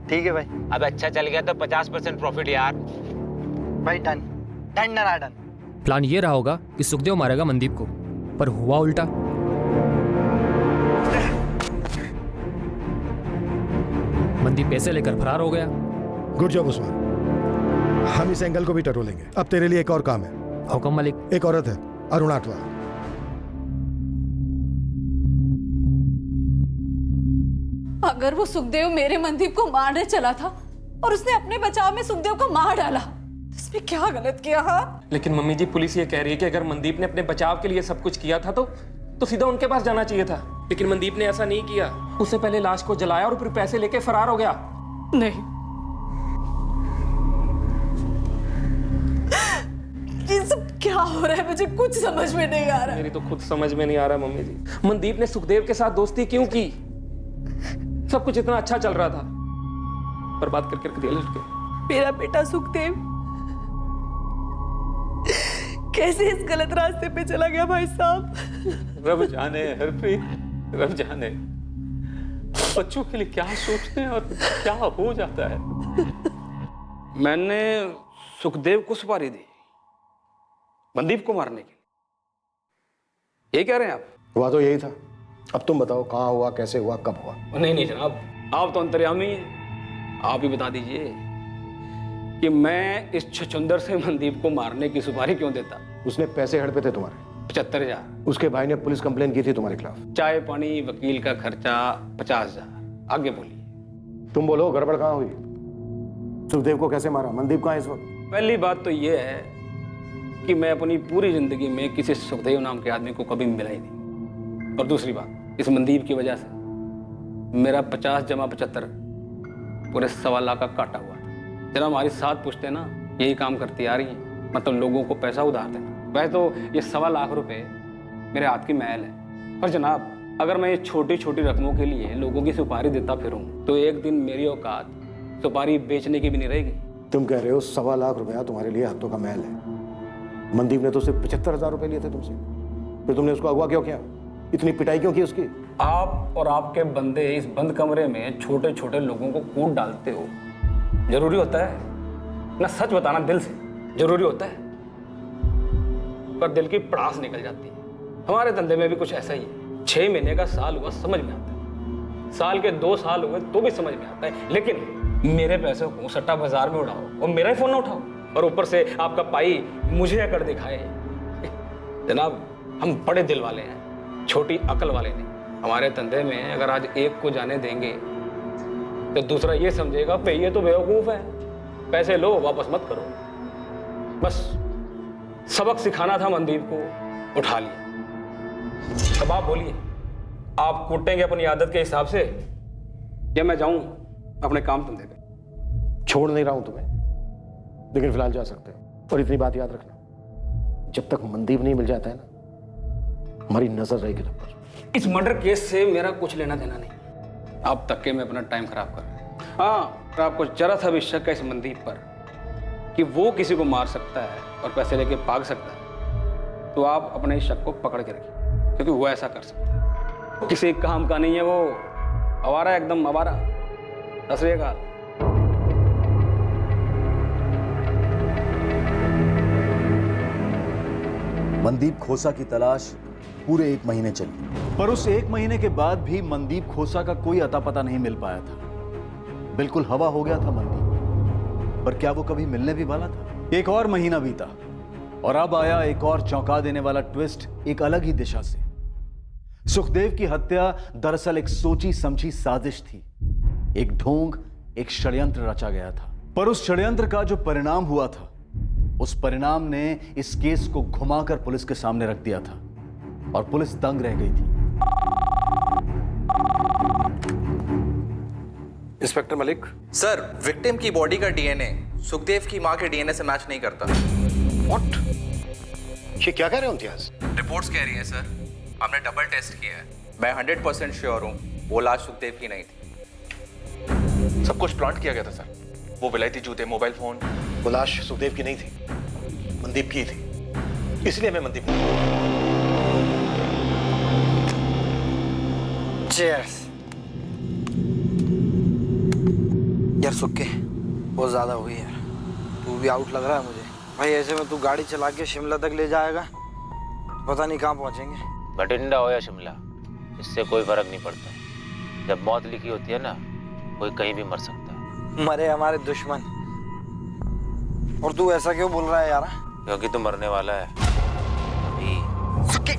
ठीक है भाई। अब अच्छा चल गया तो 50% प्रॉफिट यार। भाई done done done done. Plan ये रहा होगा कि सुखदेव मारेगा मनदीप को, पर हुआ उल्टा। मनदीप पैसे लेकर फरार हो गया। गुड जॉब उस्मान, हम इस एंगल को भी टटोलेंगे। अब तेरे लिए एक और काम है। हुक्म मालिक। एक औरत है, अरुणा अटवाल। अगर वो सुखदेव मेरे मनदीप को मारने चला था और उसने अपने बचाव में सुखदेव को मार डाला, तो इसमें क्या गलत किया? हाँ, लेकिन मम्मी जी पुलिस ये कह रही है कि अगर मनदीप ने अपने बचाव के लिए सब कुछ किया था तो सीधा उनके पास जाना चाहिए था। लेकिन मनदीप ने ऐसा नहीं किया। उससे पहले लाश को जलाया और फिर पैसे लेके फरार हो गया। नहीं, ये सब क्या हो रहा है? मुझे कुछ समझ में नहीं आ रहा। मेरी तो खुद समझ में नहीं आ रहा मम्मी जी। मनदीप ने सुखदेव के साथ दोस्ती क्यों की? सब कुछ इतना अच्छा चल रहा था, बर्बाद करके रख दिया लड़के। मेरा बेटा सुखदेव कैसे इस गलत रास्ते पे चला गया भाई साहब? रब जाने हरप्रीत। रब जाने बच्चों के लिए क्या सोचते हैं और क्या हो जाता है। मैंने सुखदेव को सुपारी दी मनदीप को मारने की, ये कह रहे हैं आप? हुआ तो यही था। अब तुम बताओ कहाँ हुआ, कैसे हुआ, कब हुआ? नहीं नहीं जनाब, आप तो अंतर्यामी हैं, आप ही बता दीजिए कि मैं इस छछुंदर से मनदीप को मारने की सुपारी क्यों देता। उसने पैसे हड़पे थे तुम्हारे 75,000। उसके भाई ने पुलिस कंप्लेन की थी तुम्हारे खिलाफ। चाय पानी वकील का खर्चा 50,000। आगे बोलिए। तुम बोलो गड़बड़ कहाँ हुई? सुखदेव को कैसे मारा? मनदीप कहाँ है इस वक्त? पहली बात तो ये है कि मैं अपनी पूरी जिंदगी में किसी सुखदेव नाम के आदमी को कभी मिला ही नहीं। और दूसरी बात, इस मनदीप की वजह से मेरा 50 जमा 75 पूरे 1.25 लाख का काटा हुआ था। जनाब हमारी 7 पुश्तें ना यही काम करती आ रही हैं, मतलब लोगों को पैसा उधार देना। वैसे तो ये 1.25 लाख रुपए मेरे हाथ की मैल है, पर जनाब अगर मैं ये छोटी छोटी रकमों के लिए लोगों की सुपारी देता फिरूं तो एक दिन मेरी औकात सुपारी बेचने की भी नहीं रहेगी। तुम कह रहे हो 1.25 लाख रुपया तुम्हारे लिए हाथों का मैल है। मनदीप ने तो सिर्फ 75,000 रुपए लिए थे तुमसे, फिर तुमने उसको अगवा क्यों किया? इतनी पिटाई क्यों की उसकी? आप और आपके बंदे इस बंद कमरे में छोटे छोटे लोगों को कूट डालते हो। जरूरी होता है ना? सच बताना दिल से जरूरी होता है, पर दिल की पड़ास निकल जाती है। हमारे धंधे में भी कुछ ऐसा ही है। 6 महीने का साल हुआ समझ में आता है, साल के 2 साल हुए तो भी समझ में आता है, लेकिन मेरे पैसों को सट्टा बाजार में उड़ाओ और मेरा ही फोन ना उठाओ और ऊपर से आपका पाई मुझे अकड़ दिखाए। जनाब हम बड़े दिल वाले हैं, छोटी अकल वाले नहीं। हमारे धंधे में अगर आज एक को जाने देंगे तो दूसरा ये समझेगा भाई ये तो बेवकूफ है, पैसे लो वापस मत करो। बस सबक सिखाना था मनदीप को, उठा लिया। अब आप बोलिए, आप कूटेंगे अपनी आदत के हिसाब से या मैं जाऊं अपने काम धंधे पे? छोड़ नहीं रहा हूं तुम्हें, लेकिन फिलहाल जा सकते हो। और इतनी बात याद रखना, जब तक मनदीप नहीं मिल जाता है ना, हमारी नजर रहेगी तुम पर। इस मर्डर केस से मेरा कुछ लेना देना नहीं। आप तक के में अपना टाइम खराब कर रहे हैं। हाँ, अगर आपको जरा सा भी शक है इस मनदीप पर कि वो किसी को मार सकता है और पैसे लेके भाग सकता है, तो आप अपने इस शक को पकड़ के रखिए, क्योंकि वो ऐसा कर सकता है। किसी काम का नहीं है वो, आवारा एकदम आवारा। सत श्री अकाल। मनदीप खोसा की तलाश पूरे 1 महीने चली, पर उस 1 महीने के बाद भी मनदीप खोसा का कोई अता पता नहीं मिल पाया था। बिल्कुल हवा हो गया था मनदीप, पर क्या वो कभी मिलने भी वाला था? 1 और महीना बीता और अब आया एक और चौंका देने वाला ट्विस्ट एक अलग ही दिशा से। सुखदेव की हत्या दरअसल एक सोची समझी साजिश थी। एक ढोंग, एक षड्यंत्र रचा गया था, पर उस षड्यंत्र का जो परिणाम हुआ था, उस परिणाम ने इस केस को घुमाकर पुलिस के सामने रख दिया था और पुलिस दंग रह गई थी। इंस्पेक्टर मलिक सर, विक्टिम की बॉडी का डीएनए सुखदेव की मां के डीएनए से मैच नहीं करता। व्हाट? ये क्या कह रहे हो इम्तियाज? रिपोर्ट्स कह रही हैं सर, हमने डबल टेस्ट किया है। मैं 100% श्योर हूँ वो लाश सुखदेव की नहीं थी। सब कुछ प्लांट किया गया था सर। वो विलायती जूते, मोबाइल फोन। वो लाश सुखदेव की नहीं थी, मनदीप की थी, इसलिए मैं मनदीप को। चीयर्स। यार सुक्के, बहुत ज्यादा हुई यार, तू भी आउट लग रहा है मुझे भाई। ऐसे में तू गाड़ी चला के शिमला तक ले जाएगा, पता नहीं कहाँ पहुंचेंगे। बठिंडा हो या शिमला, इससे कोई फर्क नहीं पड़ता। जब मौत लिखी होती है ना, कोई कहीं भी मर सकता है। मरे हमारे दुश्मन, और तू ऐसा क्यों बोल रहा है यार? क्योंकि तू मरने वाला है अभी। सुक्के,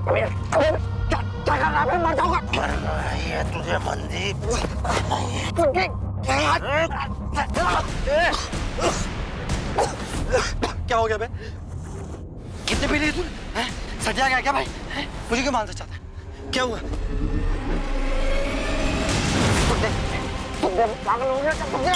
क्या कर रहा है? मर जाऊंगा। मरना है तुझे मनदीप। क्या हो गया बे? कितने पी ली तूने? सजा गया क्या भाई? मुझे क्यों मारना चाहता है? क्या हुआ? पागल हो गया क्या?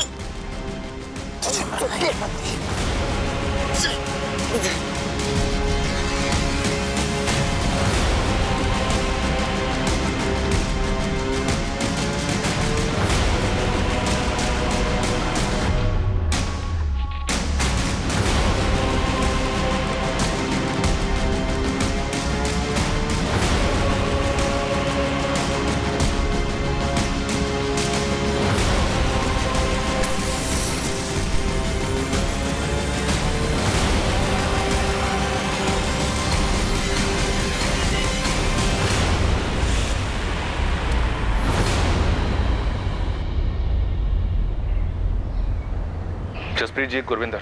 प्रीतजीत, गुरविंदर,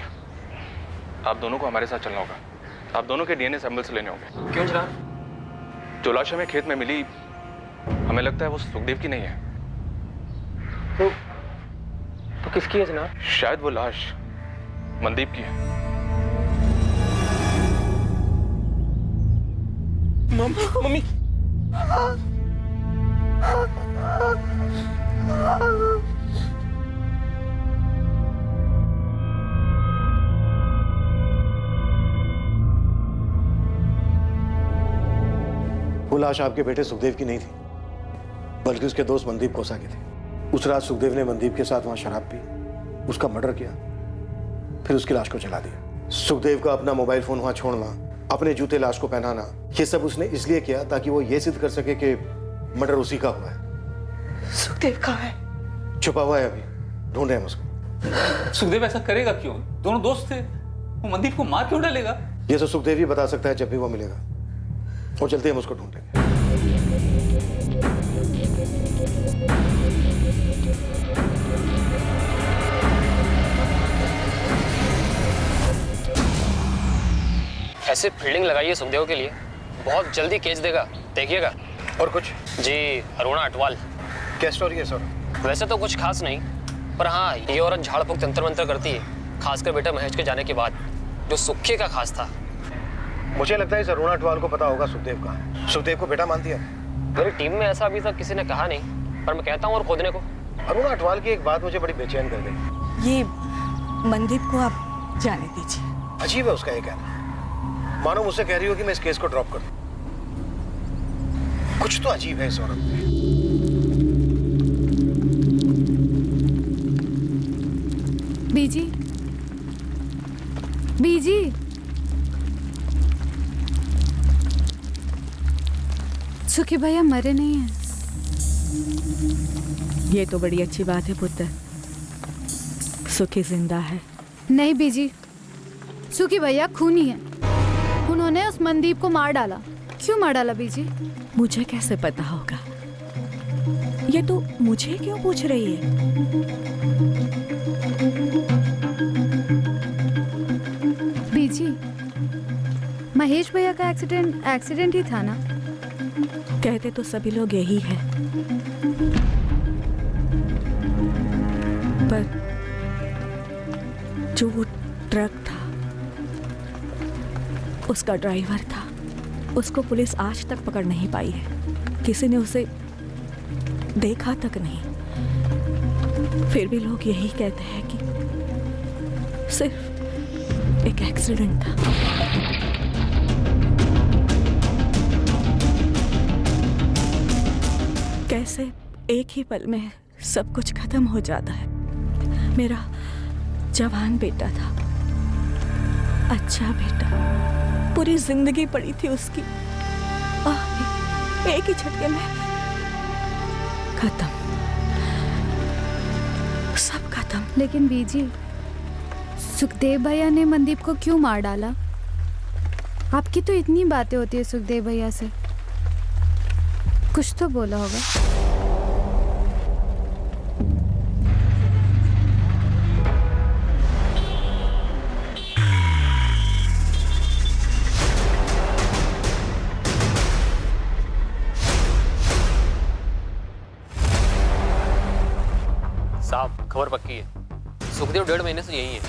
आप दोनों को हमारे साथ चलना होगा। आप दोनों के डीएनए सैंपल्स लेने होंगे। क्यों जनाब? जो लाश हमें खेत में मिली, हमें लगता है वो सुखदेव की नहीं है। तो किसकी है जनाब? शायद वो लाश मनदीप की है। मम्मी वो लाश आपके बेटे सुखदेव की नहीं थी, बल्कि उसके दोस्त मनदीप कोसा की थी। उस रात सुखदेव ने मनदीप के साथ वहां शराब पी, उसका मर्डर किया, फिर उसकी लाश को जला दिया। सुखदेव का अपना मोबाइल फोन वहां छोड़ना, अपने जूते लाश को पहनाना, ये सब उसने इसलिए किया ताकि वो ये सिद्ध कर सके कि मर्डर उसी का हुआ है। सुखदेव कहाँ है? छुपा हुआ है, अभी ढूंढ रहे हैं उसको। सुखदेव ऐसा करेगा क्यों? दोनों दोस्त थे, वो मनदीप को मार क्यों डालेगा? ये तो सुखदेव ही बता सकता है जब भी वो मिलेगा। और चलते हम उसको ढूंढेंगे। ऐसे फील्डिंग लगाइए सुखदेव के लिए, बहुत जल्दी केच देगा, देखिएगा। और कुछ? जी, अरुणा अटवाल। क्या स्टोरी है सर? वैसे तो कुछ खास नहीं, पर हाँ, ये औरत झाड़ फूक तंत्र मंत्र करती है, खासकर बेटा महेश के जाने के बाद, जो सुक्के का खास था। मुझे लगता है इस अरुणा अटवाल को पता होगा सुखदेव का। सुखदेव को बेटा मानती है? मेरी टीम में ऐसा अभी तक किसी ने कहा नहीं, पर मैं कहता हूँ और खोदने को। अरुणा अटवाल की एक बात मुझे बड़ी बेचैन कर गई। ये मनदीप को आप जाने दीजिए। अजीब है उसका ये कहना, मानो मुझसे कह रही हो कि मैं इस केस को ड्रॉप कर दूं। कुछ तो अजीब है इस औरत में। बीजी, बीजी, सुखी भैया मरे नहीं हैं। ये तो बड़ी अच्छी बात है पुत्र, सुखी जिंदा है। नहीं बीजी, सुखी भैया खूनी है। उन्होंने उस मनदीप को मार डाला। क्यों मार डाला बीजी? मुझे कैसे पता होगा? ये तो मुझे क्यों पूछ रही है? बीजी, महेश भैया का एक्सीडेंट ही था ना? कहते तो सभी लोग यही है, पर जो वो ट्रक था, उसका ड्राइवर था, उसको पुलिस आज तक पकड़ नहीं पाई है। किसी ने उसे देखा तक नहीं। फिर भी लोग यही कहते हैं कि सिर्फ एक एक्सीडेंट था। कैसे एक ही पल में सब कुछ खत्म हो जाता है। मेरा जवान बेटा था, अच्छा बेटा, पूरी जिंदगी पड़ी थी उसकी, एक ही झटके में खत्म, सब खत्म। लेकिन बीजी, सुखदेव भैया ने मनदीप को क्यों मार डाला? आपकी तो इतनी बातें होती है सुखदेव भैया से, कुछ तो बोला होगा। साहब, खबर पक्की है, सुखदेव 1.5 महीने से यही है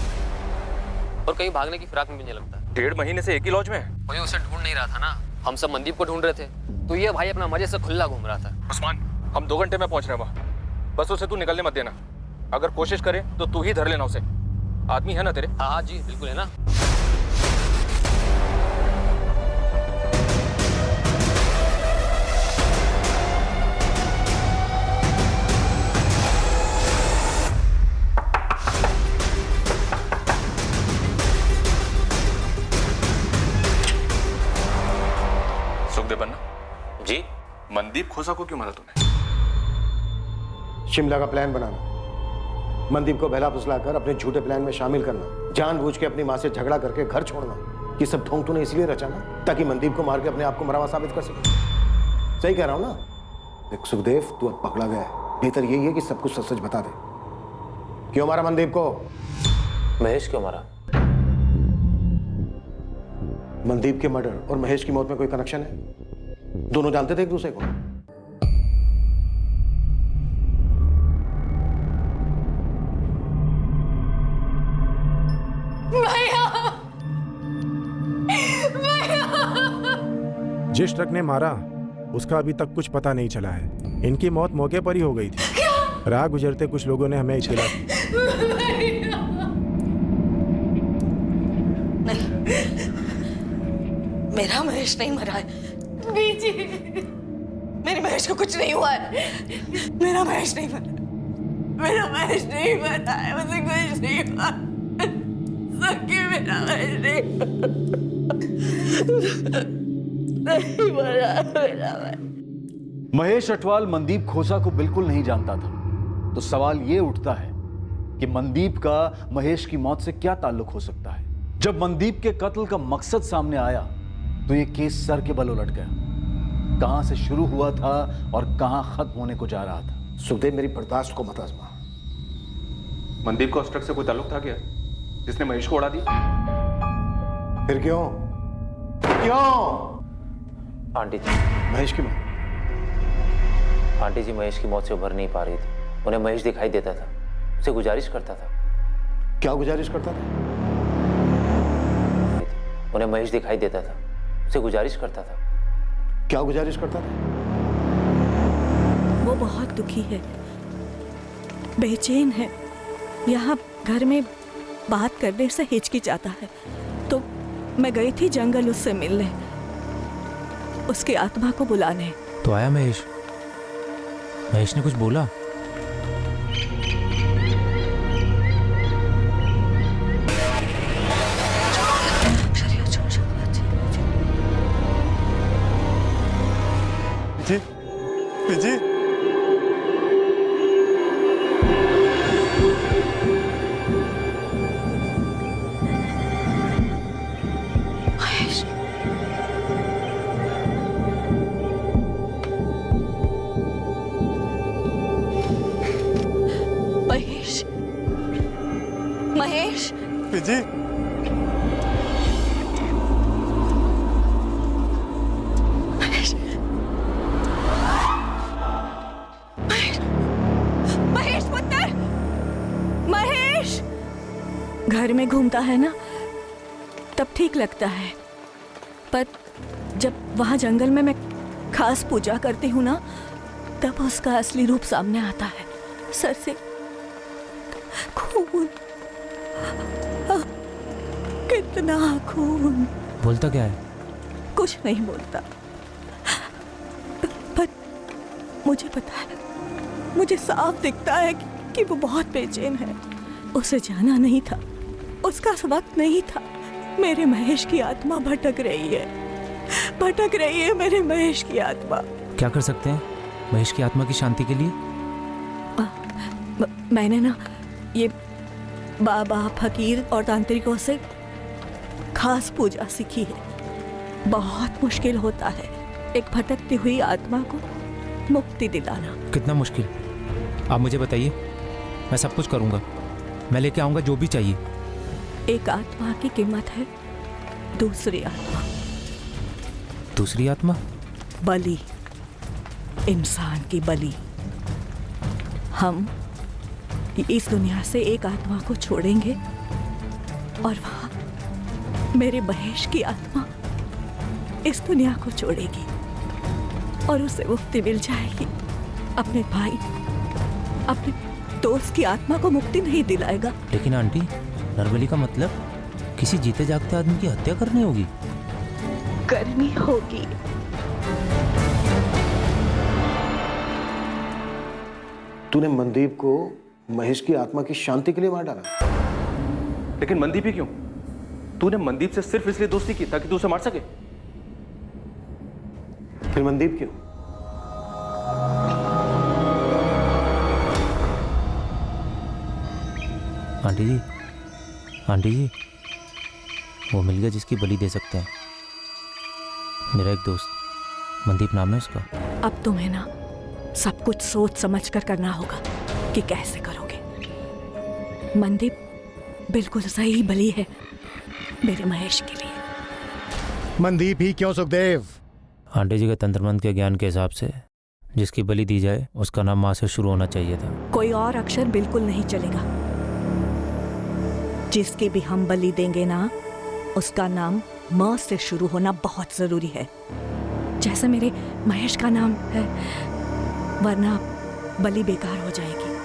और कहीं भागने की फिराक में भी नहीं लगता। 1.5 महीने से एक ही लॉज में? कोई उसे ढूंढ नहीं रहा था ना, हम सब मनदीप को ढूंढ रहे थे, तो ये भाई अपना मजे से खुला घूम रहा था। उस्मान, हम 2 घंटे में पहुंच रहे हैं वहाँ, बस उसे तू निकलने मत देना। अगर कोशिश करे तो तू ही धर लेना उसे, आदमी है ना तेरे? हाँ हाँ जी, बिल्कुल है ना। सुखदेव बन्ना जी, मनदीप खोसा को क्यों मारा तूने? शिमला का प्लान बनाना, मनदीप को बहला फुसलाकर अपने झूठे प्लान में शामिल करना, जानबूझ के अपनी माँ से झगड़ा करके घर छोड़ना, ये सब ढोंग तूने इसलिए रचा ना ताकि मनदीप को मार के अपने आप को मरा हुआ साबित कर सके। सही कह रहा हूं ना? देख सुखदेव, तू अब पकड़ा गया है, बेहतर यही है कि सब कुछ सच सच बता दे। क्यों मारा मनदीप को? महेश क्यों मारा? मनदीप के मर्डर और महेश की मौत में कोई कनेक्शन है? दोनों जानते थे एक दूसरे को? जिस ट्रक ने मारा उसका अभी तक कुछ पता नहीं चला है। इनकी मौत मौके पर ही हो गई थी। राह गुजरते कुछ लोगों ने हमें इत्तला दी। नहीं, मेरा महेश नहीं मरा है। बीजी, मेरे महेश को कुछ नहीं हुआ है। मेरा महेश नहीं मरा, मेरा महेश नहीं मरा है, मुझे कुछ नहीं हुआ। सच्ची मेरा महेश नहीं मरा, मेरा महेश अटवाल मनदीप खोसा को बिल्कुल नहीं जानता था, तो सवाल यह उठता है कि मनदीप का महेश की मौत से क्या ताल्लुक हो सकता है। जब मनदीप के कत्ल का मकसद सामने आया तो यह केस सर के बल उलट गया। कहां से शुरू हुआ था और कहां खत्म होने को जा रहा था। सुखदेव, मेरी बर्दाश्त को मत आजमा। मनदीप का उस ट्रक से कोई ताल्लुक था क्या, जिसने महेश को उड़ा दिया? फिर क्यों? क्यों? आंटी जी, महेश की मौत? आंटी जी महेश की मौत से उभर नहीं पा रही थी। उन्हें महेश दिखाई देता था, उसे गुजारिश करता था। क्या गुजारिश करता था? उन्हें महेश दिखाई देता था, उसे गुजारिश करता था। क्या गुजारिश करता था? वो बहुत दुखी है, बेचैन है। यहाँ घर में बात करने से हिचकिचाता है, तो मैं गई थी जंगल उससे मिलने, उसकी आत्मा को बुलाने। तो आया महेश? महेश ने कुछ बोला? जी, जी। महेश, महेश, जी। घर में घूमता है ना, तब ठीक लगता है, पर जब वहां जंगल में मैं खास पूजा करती हूँ ना, तब उसका असली रूप सामने आता है। सर से खून, कितना खून। बोलता क्या है? कुछ नहीं बोलता, पर मुझे पता है, मुझे साफ दिखता है कि वो बहुत बेचैन है। उसे जाना नहीं था, उसका वक्त नहीं था। मेरे महेश की आत्मा भटक रही है, भटक रही है मेरे महेश की आत्मा। क्या कर सकते हैं महेश की आत्मा की शांति के लिए? मैंने ना ये बाबा, फकीर और तांत्रिकों से खास पूजा सीखी है। बहुत मुश्किल होता है एक भटकती हुई आत्मा को मुक्ति दिलाना। कितना मुश्किल? आप मुझे बताइए, मैं सब कुछ करूंगा, मैं लेके आऊंगा जो भी चाहिए। एक आत्मा की कीमत है दूसरी आत्मा। दूसरी आत्मा? बलि, इंसान की बलि। हम इस दुनिया से एक आत्मा को छोड़ेंगे और वहां मेरे महेश की आत्मा इस दुनिया को छोड़ेगी और उसे मुक्ति मिल जाएगी। अपने भाई, अपने दोस्त की आत्मा को मुक्ति नहीं दिलाएगा। लेकिन आंटी, नरबली का मतलब किसी जीते जागते आदमी की हत्या करनी होगी? करनी होगी। तूने मनदीप को महेश की आत्मा की शांति के लिए मार डाला? लेकिन मनदीप ही क्यों? तूने मनदीप से सिर्फ इसलिए दोस्ती की ताकि तू उसे मार सके? फिर मनदीप क्यों? आंटी जी, आंटी जी, वो मिल गया जिसकी बलि दे सकते हैं। मेरा एक दोस्त, मनदीप नाम है उसका। अब तुम्हें ना सब कुछ सोच समझ कर करना होगा कि कैसे करोगे। मनदीप बिल्कुल सही बलि है मेरे महेश के लिए। मनदीप ही क्यों सुखदेव? आंटी जी के तंत्र मंत्र के ज्ञान के हिसाब से जिसकी बलि दी जाए उसका नाम माँ से शुरू होना चाहिए था। कोई और अक्षर बिल्कुल नहीं चलेगा। जिसकी भी हम बलि देंगे ना, उसका नाम म से शुरू होना बहुत जरूरी है, जैसे मेरे महेश का नाम है, वरना बलि बेकार हो जाएगी।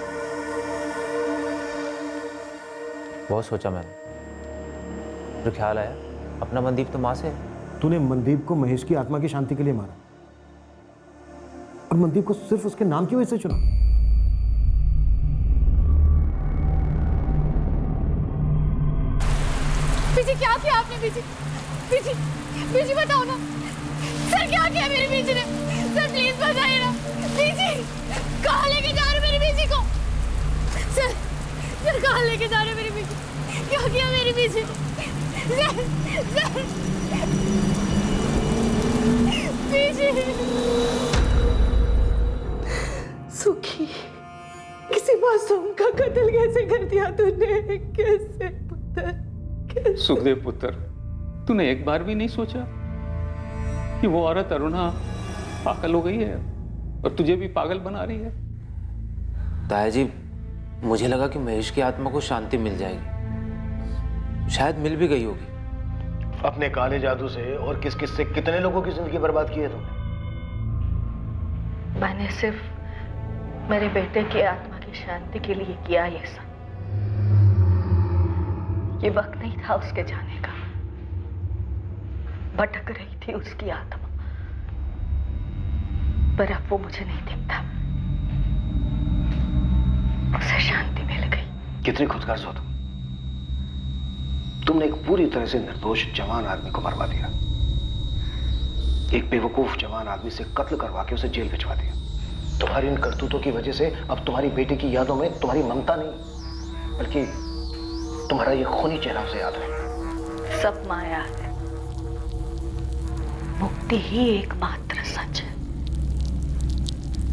बहुत सोचा मैंने, फिर ख्याल आया अपना मनदीप तो माँ से है। तूने मनदीप को महेश की आत्मा की शांति के लिए मारा, और मनदीप को सिर्फ उसके नाम की वजह से चुना। बीजी क्या किया आपने? बीजी बीजी बीजी बताओ ना सर, क्या किया मेरी बीजी ने? सर प्लीज बताइए ना। बीजी कहाँ लेके जा रहे हो मेरी बीजी को? सर सर कहाँ लेके जा रहे हो मेरी बीजी? क्या किया मेरी बीजी को? सर सर बीजी। सुखी, किसी मासूम का कत्ल कैसे कर दिया तूने? कैसे पुत्र? सुखदेव पुत्र, तूने एक बार भी नहीं सोचा कि वो औरत अरुणा पागल हो गई है और तुझे भी पागल बना रही है? ताया जी, मुझे लगा कि महेश की आत्मा को शांति मिल जाएगी, शायद मिल भी गई होगी। अपने काले जादू से और किस किस से कितने लोगों की जिंदगी बर्बाद की है तुमने? मैंने सिर्फ मेरे बेटे की आत्मा की शांति के लिए किया ये सब। ये वक्त नहीं था उसके जाने का। भटक रही थी उसकी आत्मा, पर अब वो मुझे नहीं दिखता। उसे शांति मिल गई। कितनी खुदगर्ज हो तुम। तुमने एक पूरी तरह से निर्दोष जवान आदमी को मरवा दिया, एक बेवकूफ जवान आदमी से कत्ल करवा के उसे जेल भिजवा दिया। तुम्हारी इन करतूतों की वजह से अब तुम्हारी बेटी की यादों में तुम्हारी ममता नहीं, बल्कि तुम्हारा ये खूनी चेहरा उसे याद है। सब माया है, मुक्ति ही एकमात्र सच है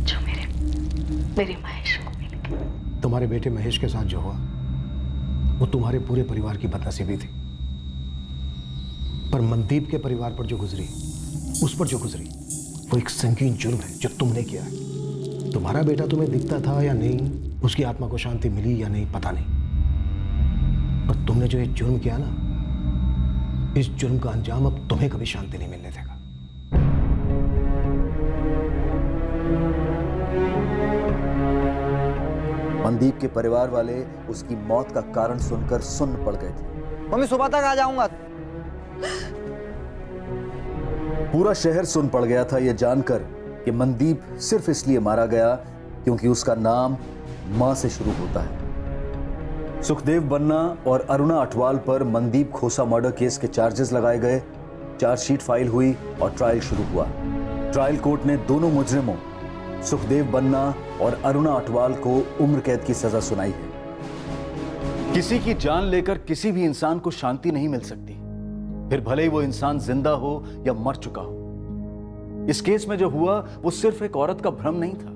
जो मेरे महेश को मिल गई। तुम्हारे बेटे महेश के साथ जो हुआ वो तुम्हारे पूरे परिवार की बदनसीबी थी, पर मनदीप के परिवार पर जो गुजरी, उस पर जो गुजरी, वो एक संगीन जुर्म है जो तुमने किया है। तुम्हारा बेटा तुम्हें दिखता था या नहीं, उसकी आत्मा को शांति मिली या नहीं, पता नहीं, पर तुमने जो ये जुर्म किया ना, इस जुर्म का अंजाम अब तुम्हें कभी शांति नहीं मिलने देगा। मनदीप के परिवार वाले उसकी मौत का कारण सुनकर सुन्न पड़ गए थे। मम्मी सुबह तक आ जाऊंगा। पूरा शहर सुन पड़ गया था यह जानकर कि मनदीप सिर्फ इसलिए मारा गया क्योंकि उसका नाम मां से शुरू होता है। सुखदेव बन्ना और अरुणा अटवाल पर मनदीप खोसा मर्डर केस के चार्जेस लगाए गए, चार्जशीट फाइल हुई और ट्रायल शुरू हुआ। ट्रायल कोर्ट ने दोनों मुजरिमों सुखदेव बन्ना और अरुणा अटवाल को उम्र कैद की सजा सुनाई है। किसी की जान लेकर किसी भी इंसान को शांति नहीं मिल सकती, फिर भले ही वो इंसान जिंदा हो या मर चुका हो। इस केस में जो हुआ वो सिर्फ एक औरत का भ्रम नहीं था,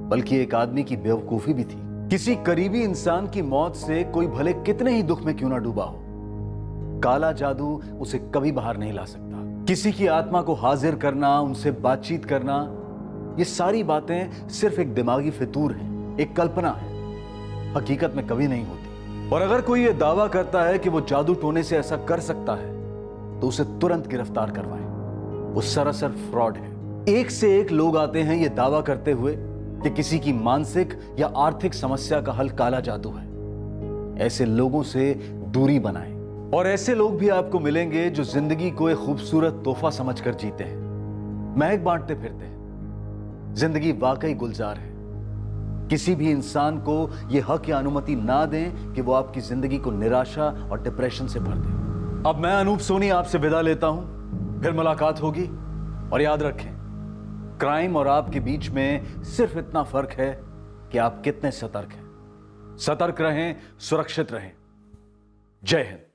बल्कि एक आदमी की बेवकूफी भी थी। किसी करीबी इंसान की मौत से कोई भले कितने ही दुख में क्यों ना डूबा हो, काला जादू उसे कभी बाहर नहीं ला सकता। किसी की आत्मा को हाजिर करना, उनसे बातचीत करना, ये सारी बातें सिर्फ एक दिमागी फितूर है, एक कल्पना है, हकीकत में कभी नहीं होती। और अगर कोई ये दावा करता है कि वो जादू टोने से ऐसा कर सकता है तो उसे तुरंत गिरफ्तार करवाएं। वो सरासर फ्रॉड है। एक से एक लोग आते हैं ये दावा करते हुए कि किसी की मानसिक या आर्थिक समस्या का हल काला जादू है। ऐसे लोगों से दूरी बनाएं। और ऐसे लोग भी आपको मिलेंगे जो जिंदगी को एक खूबसूरत तोहफा समझकर जीते हैं, महक बांटते फिरते हैं। जिंदगी वाकई गुलजार है। किसी भी इंसान को यह हक या अनुमति ना दें कि वो आपकी जिंदगी को निराशा और डिप्रेशन से भर दे। अब मैं अनूप सोनी आपसे विदा लेता हूं, फिर मुलाकात होगी। और याद रखें, क्राइम और आपके बीच में सिर्फ इतना फर्क है कि आप कितने सतर्क हैं। सतर्क रहें, सुरक्षित रहें। जय हिंद।